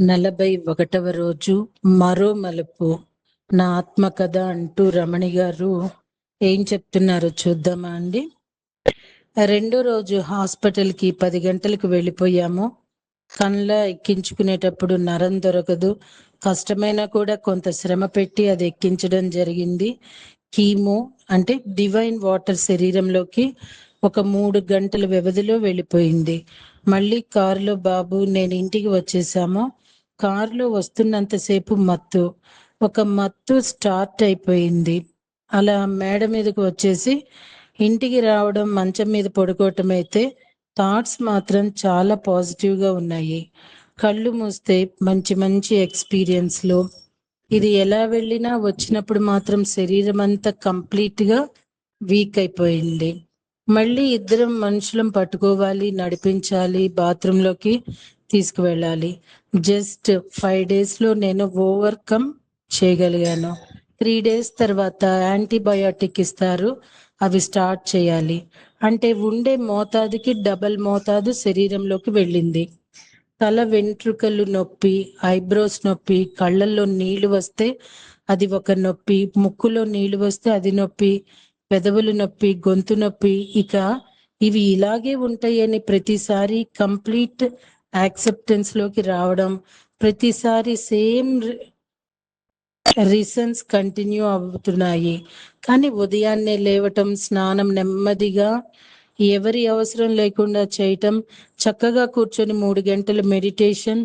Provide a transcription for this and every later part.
41వ రోజు మరో మలుపు. నా ఆత్మకథ అంటూ రమణి గారు ఏం చెప్తున్నారో చూద్దామా అండి. రెండో రోజు హాస్పిటల్కి 10 గంటలకు వెళ్ళిపోయాము. కళ్ళ ఎక్కించుకునేటప్పుడు నరం దొరకదు. కష్టమైనా కూడా కొంత శ్రమ పెట్టి అది ఎక్కించడం జరిగింది. కీమో అంటే డివైన్ వాటర్ శరీరంలోకి ఒక 3 గంటల వ్యవధిలో వెళ్ళిపోయింది. మళ్ళీ కారులో బాబు నేను ఇంటికి వచ్చేసాము. కారులో వస్తున్నంతసేపు మత్తు స్టార్ట్ అయిపోయింది. అలా మేడ మీదకు వచ్చేసి ఇంటికి రావడం, మంచం మీద పడుకోవటం అయితే థాట్స్ మాత్రం చాలా పాజిటివ్గా ఉన్నాయి. కళ్ళు మూస్తే మంచి మంచి ఎక్స్పీరియన్స్లు. ఇది ఎలా వెళ్ళినా వచ్చినప్పుడు మాత్రం శరీరం అంతా కంప్లీట్గా వీక్ అయిపోయింది. మళ్ళీ ఇద్దరం మనుషులం పట్టుకోవాలి, నడిపించాలి, బాత్రూంలోకి తీసుకువెళ్ళాలి. జస్ట్ 5 డేస్లో నేను ఓవర్కమ్ చేయగలిగాను. 3 డేస్ తర్వాత యాంటీబయాటిక్ ఇస్తారు, అవి స్టార్ట్ చేయాలి. అంటే ఉండే మోతాదుకి డబల్ మోతాదు శరీరంలోకి వెళ్ళింది. తల వెంట్రుకలు నొప్పి, ఐబ్రోస్ నొప్పి, కళ్ళల్లో నీళ్లు వస్తే అది ఒక నొప్పి, ముక్కులో నీళ్లు వస్తే అది నొప్పి, పెదవులు నొప్పి, గొంతు నొప్పి. ఇక ఇవి ఇలాగే ఉంటాయని ప్రతిసారి కంప్లీట్ యాక్సెప్టెన్స్ లోకి రావడం, ప్రతిసారి సేమ్ రీజన్స్ కంటిన్యూ అవుతున్నాయి. కానీ ఉదయాన్నే లేవటం, స్నానం నెమ్మదిగా ఎవరి అవసరం లేకుండా చేయటం, చక్కగా కూర్చొని 3 గంటలు మెడిటేషన్,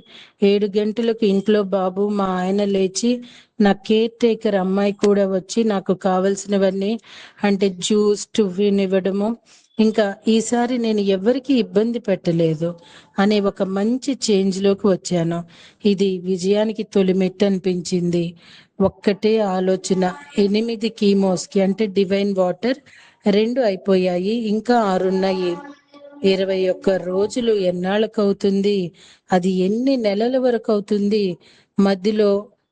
7 గంటలకు ఇంట్లో బాబు, మా ఆయన లేచి నా కేర్ టేకర్ అమ్మాయి కూడా వచ్చి నాకు కావలసినవన్నీ అంటే జ్యూస్, టిఫిన్ ఇవ్వడము. ఇంకా ఈసారి నేను ఎవరికి ఇబ్బంది పెట్టలేదు అనే ఒక మంచి చేంజ్లోకి వచ్చాను. ఇది విజయానికి తొలిమెట్టు అనిపించింది. ఒక్కటే ఆలోచన, 8 కీమోస్కి అంటే డివైన్ వాటర్ 2 అయిపోయాయి, ఇంకా 6 ఉన్నాయి. 21 రోజులు ఎన్నాళ్ళకు అవుతుంది? అది ఎన్ని నెలల వరకు అవుతుంది? మధ్యలో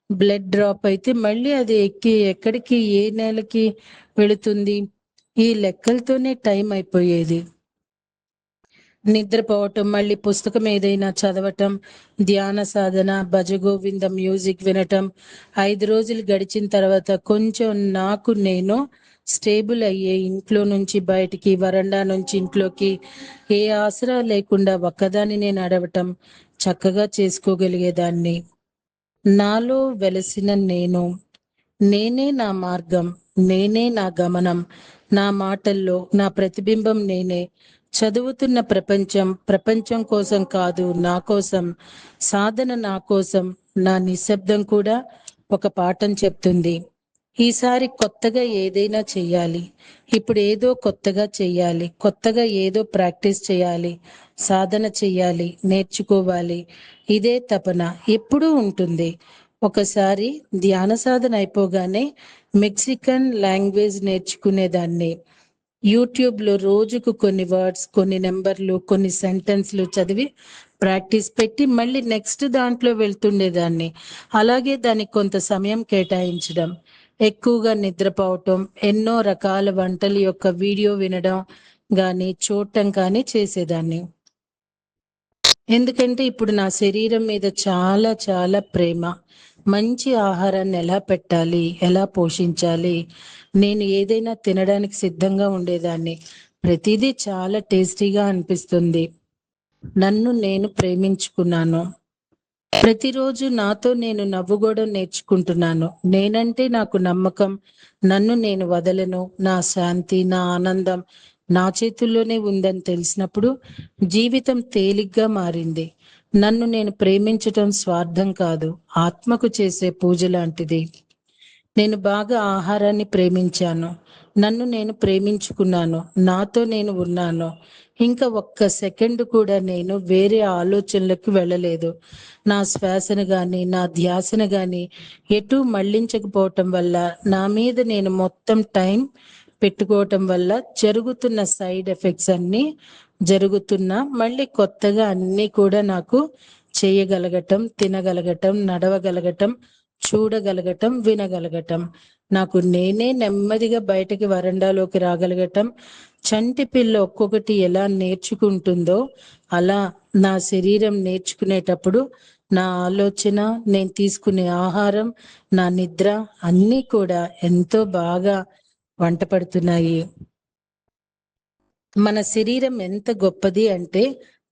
బ్లడ్ డ్రాప్ అయితే మళ్ళీ అది ఎక్కడికి, ఏ నెలకి వెళుతుంది? ఈ లెక్కలతోనే టైం అయిపోయేది. నిద్రపోవటం, మళ్ళీ పుస్తకం ఏదైనా చదవటం, ధ్యాన సాధన, భజగోవింద మ్యూజిక్ వినటం. 5 రోజులు గడిచిన తర్వాత కొంచెం నాకు నేను స్టేబుల్ అయ్యే, ఇంట్లో నుంచి బయటికి, వరండా నుంచి ఇంట్లోకి ఏ ఆసరా లేకుండా ఒక్కదాన్ని నేను నడవటం చక్కగా చేసుకోగలిగేదాన్ని. నాలో వెలసిన నేనే నా మార్గం, నేనే నా గమనం. నా మాటల్లో నా ప్రతిబింబం నేనే. చదువుతున్న ప్రపంచం కోసం కాదు, నా కోసం. సాధన నా కోసం. నా నిశ్శబ్దం కూడా ఒక పాఠం చెప్తుంది. ఈసారి కొత్తగా ఏదైనా చెయ్యాలి. ఇప్పుడు ఏదో కొత్తగా చెయ్యాలి, కొత్తగా ఏదో ప్రాక్టీస్ చేయాలి, సాధన చెయ్యాలి, నేర్చుకోవాలి. ఇదే తపన ఎప్పుడూ ఉంటుంది. ఒకసారి ధ్యాన సాధన అయిపోగానే మెక్సికన్ లాంగ్వేజ్ నేర్చుకునేదాన్ని. యూట్యూబ్లో రోజుకు కొన్ని వర్డ్స్, కొన్ని నెంబర్లు, కొన్ని సెంటెన్స్లు చదివి ప్రాక్టీస్ పెట్టి మళ్ళీ నెక్స్ట్ దాంట్లో వెళ్తుండేదాన్ని. అలాగే దానికి కొంత సమయం కేటాయించడం, ఎక్కువగా నిద్రపోవటం, ఎన్నో రకాల వంటల యొక్క వీడియో వినడం కానీ చూడటం కానీ చేసేదాన్ని. ఎందుకంటే ఇప్పుడు నా శరీరం మీద చాలా చాలా ప్రేమ. మంచి ఆహారాన్ని ఎలా పెట్టాలి, ఎలా పోషించాలి, నేను ఏదైనా తినడానికి సిద్ధంగా ఉండేదాన్ని. ప్రతిదీ చాలా టేస్టీగా అనిపిస్తుంది. నన్ను నేను ప్రేమించుకున్నాను. ప్రతిరోజు నాతో నేను నవ్వుకోవడం నేర్చుకుంటున్నాను. నేనంటే నాకు నమ్మకం. నన్ను నేను వదలను. నా శాంతి, నా ఆనందం నా చేతుల్లోనే ఉందని తెలిసినప్పుడు జీవితం తేలిగ్గా మారింది. నన్ను నేను ప్రేమించటం స్వార్థం కాదు, ఆత్మకు చేసే పూజ లాంటిది. నేను బాగా ఆహారాన్ని ప్రేమించాను. నన్ను నేను ప్రేమించుకున్నాను. నాతో నేను ఉన్నాను. ఇంకా ఒక్క సెకండ్ కూడా నేను వేరే ఆలోచనలకు వెళ్ళలేదు. నా శ్వాసను కానీ, నా ధ్యాసను కానీ ఎటు మళ్లించకపోవటం వల్ల, నా మీద నేను మొత్తం టైం పెట్టుకోవటం వల్ల జరుగుతున్న సైడ్ ఎఫెక్ట్స్ అన్నీ జరుగుతున్నా మళ్ళీ కొత్తగా అన్నీ కూడా నాకు చేయగలగటం, తినగలగటం, నడవగలగటం, చూడగలగటం, వినగలగటం, నాకు నేనే నెమ్మదిగా బయటకి వరండాలోకి రాగలగటం. చంటి పిల్ల ఒక్కొక్కటి ఎలా నేర్చుకుంటుందో అలా నా శరీరం నేర్చుకునేటప్పుడు నా ఆలోచన, నేను తీసుకునే ఆహారం, నా నిద్ర అన్నీ కూడా ఎంతో బాగా వంట పడుతున్నాయి. మన శరీరం ఎంత గొప్పది అంటే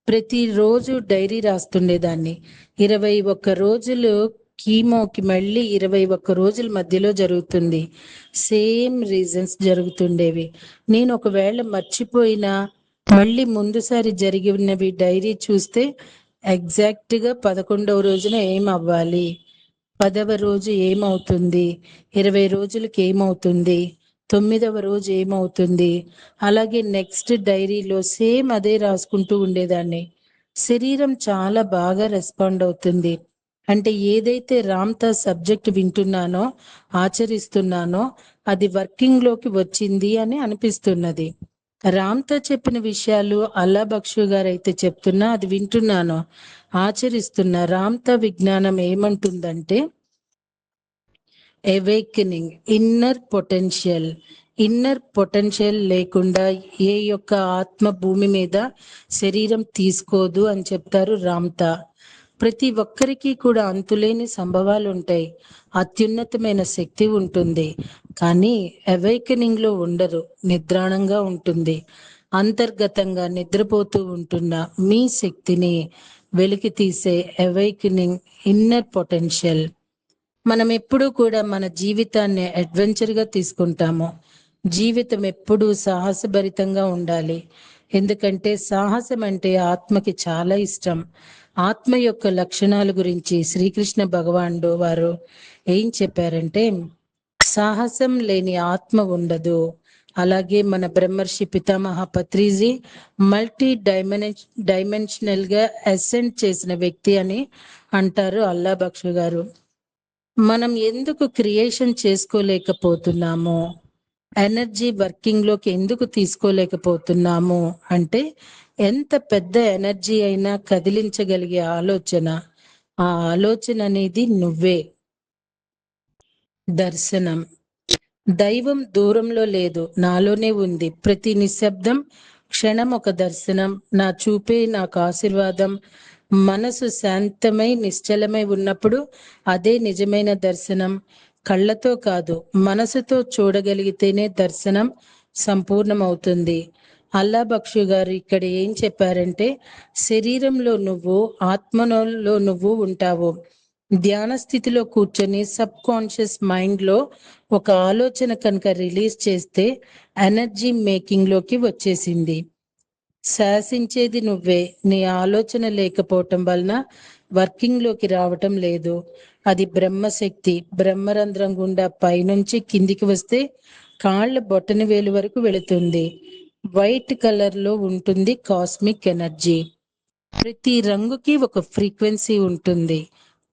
ప్రతిరోజు డైరీ రాస్తుండేదాన్ని. 21 రోజులు కీమోకి మళ్ళీ 21 రోజుల మధ్యలో జరుగుతుంది. సేమ్ రీజన్స్ జరుగుతుండేవి. నేను ఒకవేళ మర్చిపోయినా మళ్ళీ ముందుసారి జరిగినవి డైరీ చూస్తే ఎగ్జాక్ట్గా 11వ రోజున ఏం అవ్వాలి, 10వ రోజు ఏమవుతుంది, 20 రోజులకి ఏమవుతుంది, 9వ రోజు ఏమవుతుంది, అలాగే నెక్స్ట్ డైరీలో సేమ్ అదే రాసుకుంటూ ఉండేదాన్ని. శరీరం చాలా బాగా రెస్పాండ్ అవుతుంది. అంటే ఏదైతే రామ్తా సబ్జెక్ట్ వింటున్నానో, ఆచరిస్తున్నానో అది వర్కింగ్ లోకి వచ్చింది అని అనిపిస్తున్నది. రామ్తా చెప్పిన విషయాలు అల్లా బక్షు గారు అయితే చెప్తున్నా అది వింటున్నాను, ఆచరిస్తున్నా. రామ్తా విజ్ఞానం ఏమంటుందంటే అవేకెనింగ్ ఇన్నర్ పొటెన్షియల్ లేకుండా ఏ యొక్క ఆత్మ భూమి మీద శరీరం తీసుకోదు అని చెప్తారు రామ్తా. ప్రతి ఒక్కరికి కూడా అంతులేని సంభవాలు ఉంటాయి, అత్యున్నతమైన శక్తి ఉంటుంది. కానీ అవేకెనింగ్ లో ఉండరు, నిద్రాణంగా ఉంటుంది. అంతర్గతంగా నిద్రపోతూ ఉంటున్న మీ శక్తిని వెలికి తీసే అవేకెనింగ్ ఇన్నర్ పొటెన్షియల్. మనం ఎప్పుడూ కూడా మన జీవితాన్ని అడ్వెంచర్గా తీసుకుంటాము. జీవితం ఎప్పుడూ సాహసభరితంగా ఉండాలి. ఎందుకంటే సాహసం అంటే ఆత్మకి చాలా ఇష్టం. ఆత్మ యొక్క లక్షణాల గురించి శ్రీకృష్ణ భగవానుడు వారు ఏం చెప్పారంటే సాహసం లేని ఆత్మ ఉండదు. అలాగే మన బ్రహ్మర్షి పితామహ పత్రిజీ డైమెన్షనల్ గా అసెంట్ చేసిన వ్యక్తి అని అంటారు అల్లా బక్షు గారు. మనం ఎందుకు క్రియేషన్ చేసుకోలేకపోతున్నాము, ఎనర్జీ వర్కింగ్ లోకి ఎందుకు తీసుకోలేకపోతున్నాము అంటే ఎంత పెద్ద ఎనర్జీ అయినా కదిలించగలిగే ఆలోచన, ఆ ఆలోచన అనేది నువ్వే. దర్శనం. దైవం దూరంలో లేదు, నాలోనే ఉంది. ప్రతి నిశ్శబ్దం క్షణం ఒక దర్శనం. నా చూపే నాకు ఆశీర్వాదం. మనసు శాంతమై నిశ్చలమై ఉన్నప్పుడు అదే నిజమైన దర్శనం. కళ్ళతో కాదు, మనసుతో చూడగలిగితేనే దర్శనం సంపూర్ణమవుతుంది. అల్లా బక్షు గారు ఇక్కడ ఏం చెప్పారంటే శరీరంలో నువ్వు, ఆత్మలో నువ్వు ఉంటావు. ధ్యాన స్థితిలో కూర్చొని సబ్ కాన్షియస్ మైండ్ లో ఒక ఆలోచన కనుక రిలీజ్ చేస్తే ఎనర్జీ మేకింగ్ లోకి వచ్చేసింది. శాసించేది నువ్వే. నీ ఆలోచన లేకపోవటం వలన వర్కింగ్ లోకి రావటం లేదు. అది బ్రహ్మశక్తి. బ్రహ్మరంధ్రం గుండా పైనుంచి కిందికి వస్తే కాళ్ళ బొటని వేలు వరకు వెళుతుంది. వైట్ కలర్ లో ఉంటుంది కాస్మిక్ ఎనర్జీ. ప్రతి రంగుకి ఒక ఫ్రీక్వెన్సీ ఉంటుంది,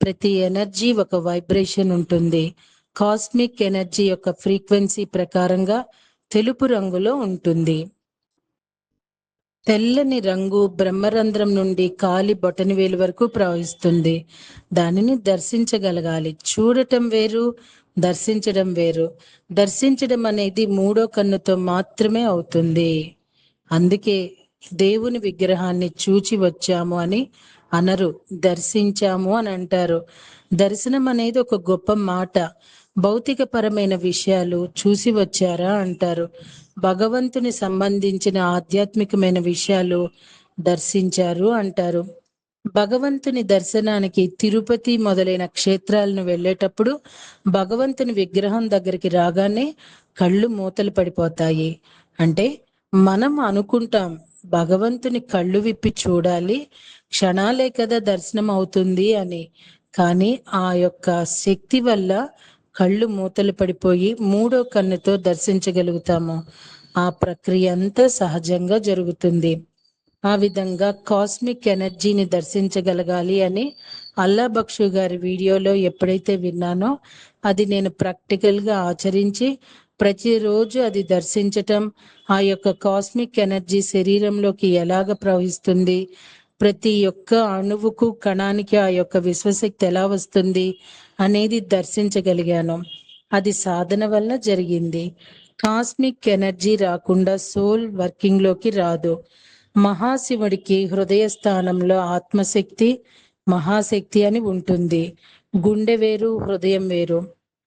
ప్రతి ఎనర్జీ ఒక వైబ్రేషన్ ఉంటుంది. కాస్మిక్ ఎనర్జీ యొక్క ఫ్రీక్వెన్సీ ప్రకారంగా తెలుపు రంగులో ఉంటుంది. తెల్లని రంగు బ్రహ్మరంధ్రం నుండి కాలి బొటనవేలు వరకు ప్రవహిస్తుంది. దానిని దర్శించగలగాలి. చూడటం వేరు, దర్శించడం వేరు. దర్శించడం అనేది మూడో కన్నుతో మాత్రమే అవుతుంది. అందుకే దేవుని విగ్రహాన్ని చూచి వచ్చాము అని అనరు, దర్శించాము అని అంటారు. దర్శనం అనేది ఒక గొప్ప మాట. భౌతిక పరమైన విషయాలు చూసి వచ్చారా అంటారు. భగవంతుని సంబంధించిన ఆధ్యాత్మికమైన విషయాలు దర్శించారు అంటారు. భగవంతుని దర్శనానికి తిరుపతి మొదలైన క్షేత్రాలను వెళ్ళేటప్పుడు భగవంతుని విగ్రహం దగ్గరికి రాగానే కళ్ళు మూతలు పడిపోతాయి. అంటే మనం అనుకుంటాం భగవంతుని కళ్ళు విప్పి చూడాలి, క్షణాలే కదా దర్శనం అవుతుంది అని. కానీ ఆ యొక్క శక్తి వల్ల కళ్ళు మూతలు పడిపోయి మూడో కన్నుతో దర్శించగలుగుతాము. ఆ ప్రక్రియ అంతా సహజంగా జరుగుతుంది. ఆ విధంగా కాస్మిక్ ఎనర్జీని దర్శించగలగాలి అని అల్లా బక్షు గారి వీడియోలో ఎప్పుడైతే విన్నానో అది నేను ప్రాక్టికల్ గా ఆచరించి ప్రతిరోజు అది దర్శించటం, ఆ యొక్క కాస్మిక్ ఎనర్జీ శరీరంలోకి ఎలాగ ప్రవహిస్తుంది, ప్రతి ఒక్క అణువుకు కణానికి ఆ యొక్క విశ్వశక్తి ఎలా వస్తుంది అనేది దర్శించగలిగాను. అది సాధన వల్ల జరిగింది. కాస్మిక్ ఎనర్జీ రాకుండా సోల్ వర్కింగ్ లోకి రాదు. మహాశివుడికి హృదయ స్థానంలో ఆత్మశక్తి, మహాశక్తి అని ఉంటుంది. గుండె వేరు, హృదయం వేరు.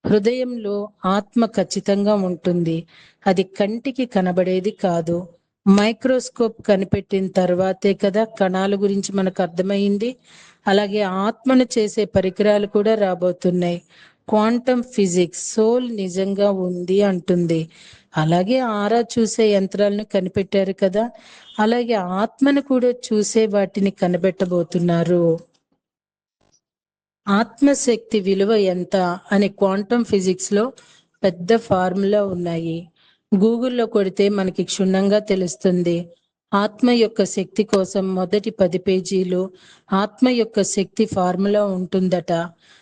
హృదయంలో ఆత్మ ఖచ్చితంగా ఉంటుంది. అది కంటికి కనబడేది కాదు. మైక్రోస్కోప్ కనిపెట్టిన తర్వాతే కదా కణాల గురించి మనకు అర్థమైంది. అలాగే ఆత్మను చేసే పరికరాలు కూడా రాబోతున్నాయి. క్వాంటమ్ ఫిజిక్స్ సోల్ నిజంగా ఉంది అంటుంది. అలాగే ఆరా చూసే యంత్రాలను కనిపెట్టారు కదా, అలాగే ఆత్మను కూడా చూసే వాటిని కనిపెట్టబోతున్నారు. ఆత్మశక్తి విలువ ఎంత అనే క్వాంటమ్ ఫిజిక్స్ లో పెద్ద ఫార్ములా ఉన్నాయి. గూగుల్లో కొడితే మనకి క్షుణ్ణంగా తెలుస్తుంది. ఆత్మ యొక్క శక్తి కోసం మొదటి 10 పేజీలు ఆత్మ యొక్క శక్తి ఫార్ములా ఉంటుందట.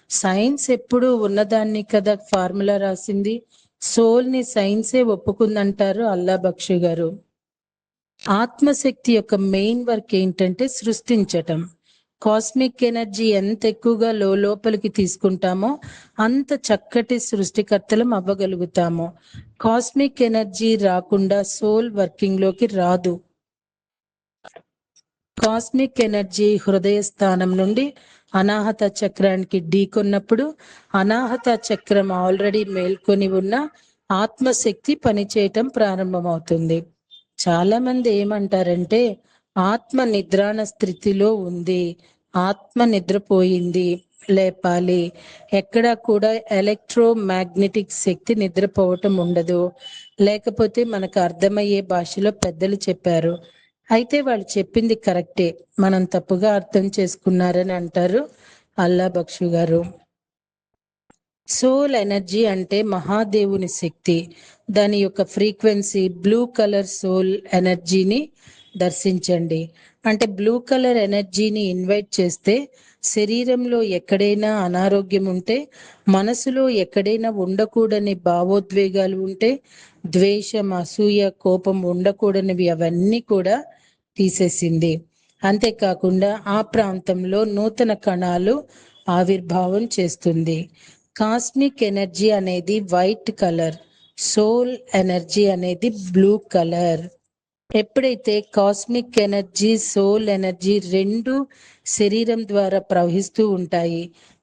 సైన్స్ ఎప్పుడు ఉన్నదాన్ని కదా ఫార్ములా రాసింది. సోల్ ని సైన్సే ఒప్పుకుందంటారు అల్లా బక్షి గారు. ఆత్మశక్తి యొక్క మెయిన్ వర్క్ ఏంటంటే సృష్టించటం. కాస్మిక్ ఎనర్జీ ఎంత ఎక్కువగా లోపలికి తీసుకుంటామో అంత చక్కటి సృష్టికర్తలం అవ్వగలుగుతాము. కాస్మిక్ ఎనర్జీ రాకుండా సోల్ వర్కింగ్ లోకి రాదు. కాస్మిక్ ఎనర్జీ హృదయ స్థానం నుండి అనాహత చక్రానికి ఢీకొన్నప్పుడు అనాహత చక్రం ఆల్రెడీ మేల్కొని ఉన్న ఆత్మశక్తి పనిచేయటం ప్రారంభమవుతుంది. చాలా మంది ఏమంటారంటే ఆత్మ నిద్రాణ స్థితిలో ఉంది, ఆత్మ నిద్రపోయింది, లేపాలి. ఎక్కడా కూడా ఎలక్ట్రోమాగ్నెటిక్ శక్తి నిద్రపోవటం ఉండదు. లేకపోతే మనకు అర్థమయ్యే భాషలో పెద్దలు చెప్పారు. అయితే వాళ్ళు చెప్పింది కరెక్టే, మనం తప్పుగా అర్థం చేసుకున్నారని అంటారు అల్లా బక్షు గారు. సోల్ ఎనర్జీ అంటే మహాదేవుని శక్తి. దాని యొక్క ఫ్రీక్వెన్సీ బ్లూ కలర్ సోల్ ఎనర్జీని దర్శించండి. అంటే బ్లూ కలర్ ఎనర్జీని ఇన్వైట్ చేస్తే శరీరంలో ఎక్కడైనా అనారోగ్యం ఉంటే, మనసులో ఎక్కడైనా ఉండకూడని భావోద్వేగాలు ఉంటే, ద్వేషం, అసూయ, కోపం ఉండకూడనివి అవన్నీ కూడా తీసేసింది. అంతేకాకుండా ఆ ప్రాంతంలో నూతన కణాలు ఆవిర్భావం చేస్తుంది. కాస్మిక్ ఎనర్జీ అనేది వైట్ కలర్, సోల్ ఎనర్జీ అనేది బ్లూ కలర్. ఎప్పుడైతే కాస్మిక్ ఎనర్జీ, సోల్ ఎనర్జీ రెండు శరీరం ద్వారా ప్రవహిస్తూ ఉంటాయి,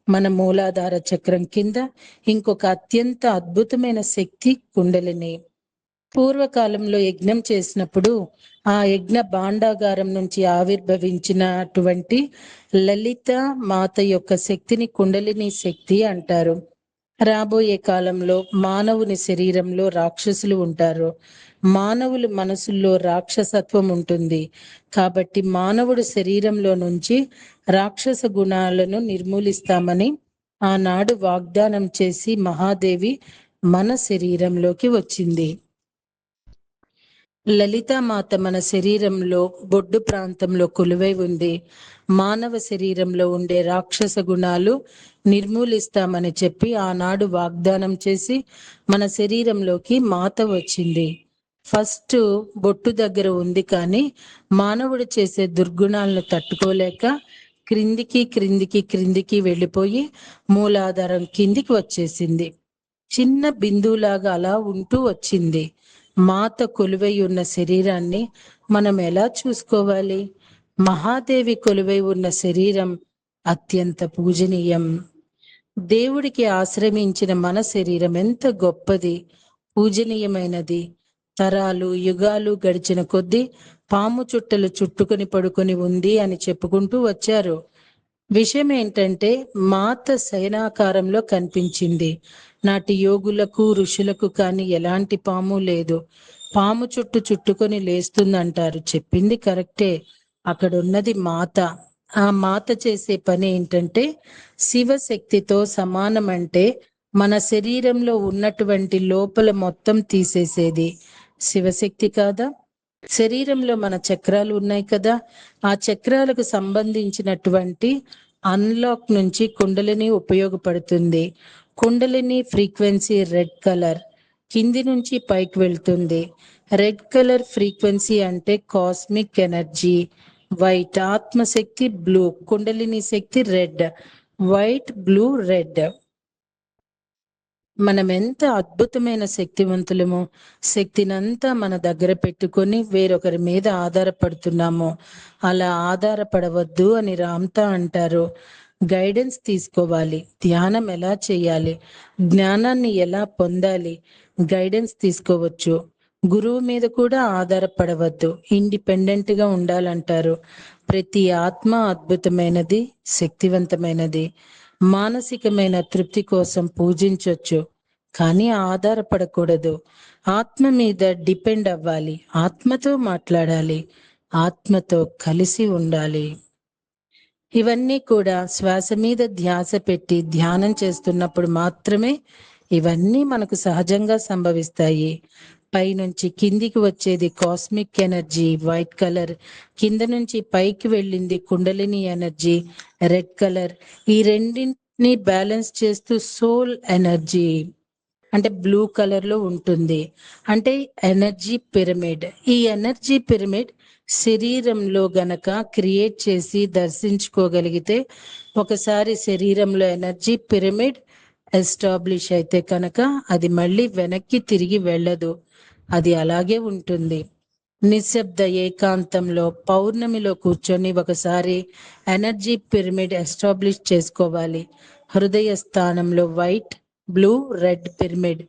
మన మూలాధార చక్రం కింద ఇంకొక అత్యంత అద్భుతమైన శక్తి కుండలిని. పూర్వకాలంలో యజ్ఞం చేసినప్పుడు ఆ యజ్ఞ భాండాగారం నుంచి ఆవిర్భవించినటువంటి లలిత మాత యొక్క శక్తిని కుండలిని శక్తి అంటారు. రాబోయే కాలంలో మానవుని శరీరంలో రాక్షసులు ఉంటారు. మానవుల మనసుల్లో రాక్షసత్వం ఉంటుంది. కాబట్టి మానవుడు శరీరంలో నుంచి రాక్షస గుణాలను నిర్మూలిస్తామని ఆనాడు వాగ్దానం చేసి మహాదేవి మన శరీరంలోకి వచ్చింది. లలితామాత మన శరీరంలో బొడ్డు ప్రాంతంలో కొలువై ఉంది. మానవ శరీరంలో ఉండే రాక్షస గుణాలు నిర్మూలిస్తామని చెప్పి ఆనాడు వాగ్దానం చేసి మన శరీరంలోకి మాత వచ్చింది. ఫస్ట్ బొట్టు దగ్గర ఉంది, కానీ మానవుడు చేసే దుర్గుణాలను తట్టుకోలేక క్రిందికి క్రిందికి క్రిందికి వెళ్ళిపోయి మూలాధారం కిందికి వచ్చేసింది. చిన్న బిందువులాగా అలా ఉంటూ వచ్చింది. మాత కొలువై ఉన్న శరీరాన్ని మనం ఎలా చూసుకోవాలి? మహాదేవి కొలువై ఉన్న శరీరం అత్యంత పూజనీయం. దేవుడికి ఆశ్రమించిన మన శరీరం ఎంత గొప్పది, పూజనీయమైనది. తరాలు యుగాలు గడిచిన కొద్దీ పాము చుట్టలు చుట్టుకొని పడుకొని ఉంది అని చెప్పుకుంటూ వచ్చారు. విషయం ఏంటంటే మాత శయనాకారంలో కనిపించింది. నాటి యోగులకు ఋషులకు కానీ ఎలాంటి పాము లేదు. పాము చుట్టూ చుట్టుకొని లేస్తుందంటారు, చెప్పింది కరెక్టే. అక్కడ ఉన్నది మాత. ఆ మాత చేసే పని ఏంటంటే శివశక్తితో సమానం. అంటే మన శరీరంలో ఉన్నటువంటి లోపల మొత్తం తీసేసేది శివశక్తి కాదా? శరీరంలో మన చక్రాలు ఉన్నాయి కదా, ఆ చక్రాలకు సంబంధించినటువంటి అన్లాక్ నుంచి కుండలిని ఉపయోగపడుతుంది. కుండలిని ఫ్రీక్వెన్సీ రెడ్ కలర్, కింది నుంచి పైకి వెళ్తుంది. రెడ్ కలర్ ఫ్రీక్వెన్సీ అంటే కాస్మిక్ ఎనర్జీ. వైట్ ఆత్మశక్తి, బ్లూ కుండలిని శక్తి రెడ్. White, blue, red. మనం ఎంత అద్భుతమైన శక్తివంతులమో, శక్తినంతా మన దగ్గర పెట్టుకొని వేరొకరి మీద ఆధారపడుతున్నామో అలా ఆధారపడవద్దు అని రామ్తా అంటారు. గైడెన్స్ తీసుకోవాలి, ధ్యానం ఎలా చేయాలి, జ్ఞానాన్ని ఎలా పొందాలి, గైడెన్స్ తీసుకోవచ్చు. గురువు మీద కూడా ఆధారపడవద్దు, ఇండిపెండెంట్ గా ఉండాలంటారు. ప్రతి ఆత్మ అద్భుతమైనది, శక్తివంతమైనది. మానసికమైన తృప్తి కోసం పూజించొచ్చు, కానీ ఆధారపడకూడదు. ఆత్మ మీద డిపెండ్ అవ్వాలి, ఆత్మతో మాట్లాడాలి, ఆత్మతో కలిసి ఉండాలి. ఇవన్నీ కూడా శ్వాస మీద ధ్యాస పెట్టి ధ్యానం చేస్తున్నప్పుడు మాత్రమే ఇవన్నీ మనకు సహజంగా సంభవిస్తాయి. పైనుంచి కిందికి వచ్చేది కాస్మిక్ ఎనర్జీ వైట్ కలర్, కింద నుంచి పైకి వెళ్ళింది కుండలిని ఎనర్జీ రెడ్ కలర్. ఈ రెండింటిని బ్యాలెన్స్ చేస్తూ సోల్ ఎనర్జీ అంటే బ్లూ కలర్ లో ఉంటుంది. అంటే ఎనర్జీ పిరమిడ్. ఈ ఎనర్జీ పిరమిడ్ శరీరంలో గనక క్రియేట్ చేసి దర్శించుకోగలిగితే, ఒకసారి శరీరంలో ఎనర్జీ పిరమిడ్ ఎస్టాబ్లిష్ అయితే కనుక అది మళ్ళీ వెనక్కి తిరిగి వెళ్ళదు, అది అలాగే ఉంటుంది. నిశ్శబ్ద ఏకాంతంలో పౌర్ణమిలో కూర్చొని ఒకసారి ఎనర్జీ పిరమిడ్ ఎస్టాబ్లిష్ చేసుకోవాలి. హృదయ స్థానంలో వైట్, బ్లూ, రెడ్ పిరమిడ్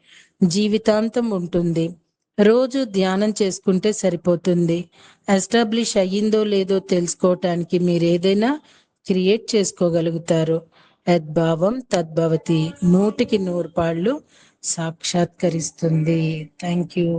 జీవితాంతం ఉంటుంది. రోజు ధ్యానం చేసుకుంటే సరిపోతుంది. ఎస్టాబ్లిష్ అయ్యిందో లేదో తెలుసుకోవటానికి మీరు ఏదైనా క్రియేట్ చేసుకోగలుగుతారు. యద్భావం తద్భవతి, 100కి 100 పాళ్ళు సాక్షాత్కరిస్తుంది. Thank you.